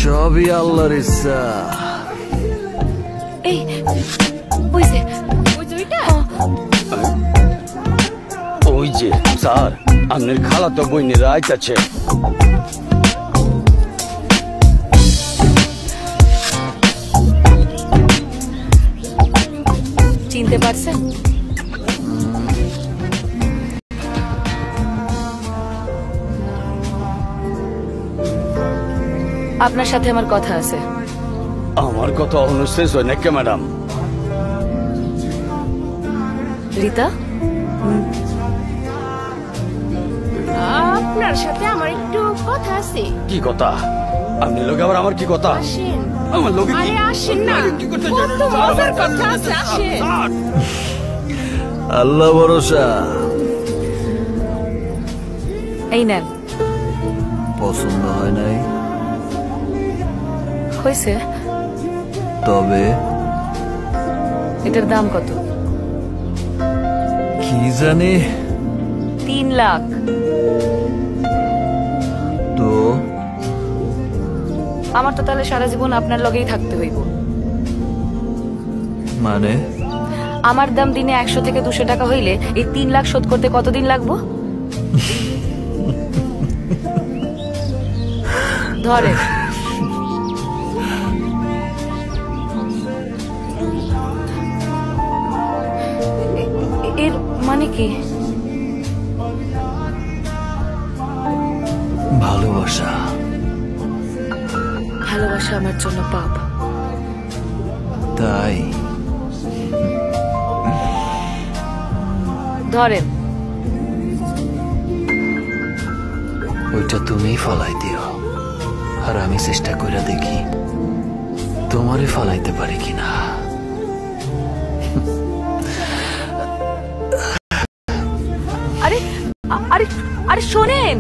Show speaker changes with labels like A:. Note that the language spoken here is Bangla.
A: সবই আল্লাহর ইচ্ছা।
B: এই ওই যে
C: ওই যে স্যার আপনার খালাতো বইনেরা আইতাছে।
B: চিনতে পারছেন? আপনার সাথে আমার কথা আছে।
C: আমার কথা অনুশেষ হয় নাকি ম্যাডাম?
B: রিতা,
D: আপনার সাথে আমার একটু কথা আছে।
C: কি কথা? আপনি লোক আবার আমার কি কথা?
D: আসেন।
C: আমার লোকে
D: আরে আসেন না,
C: কি করতে
D: কত মজার কথা আছে, আসেন।
A: আল্লাহ ভরসা।
B: এই নেন।
A: পছন্দ হয় নাই?
B: হয়েছে।
A: তবে
B: এটার দাম কত?
A: কি জানি।
B: 3 লাখ।
A: তো
B: আমার তো তাহলে সারা জীবন আপনার লগেই থাকতে হইব।
A: মানে?
B: আমার দাম দিনে 100 থেকে 200 টাকা হইলে এই 3 লাখ শোধ করতে কতদিন লাগবো? ধরে এর মানে কি?
A: ভালোবাসা।
B: ভালোবাসা আমার জন্য পাপ।
A: তাই
B: ধরেন।
A: ওইটা তুমি ফলাই দিও, আর আমি চেষ্টা করে দেখি তোমারে ফলাইতে পারি কিনা।
B: আরে আরে আরে শোনেন।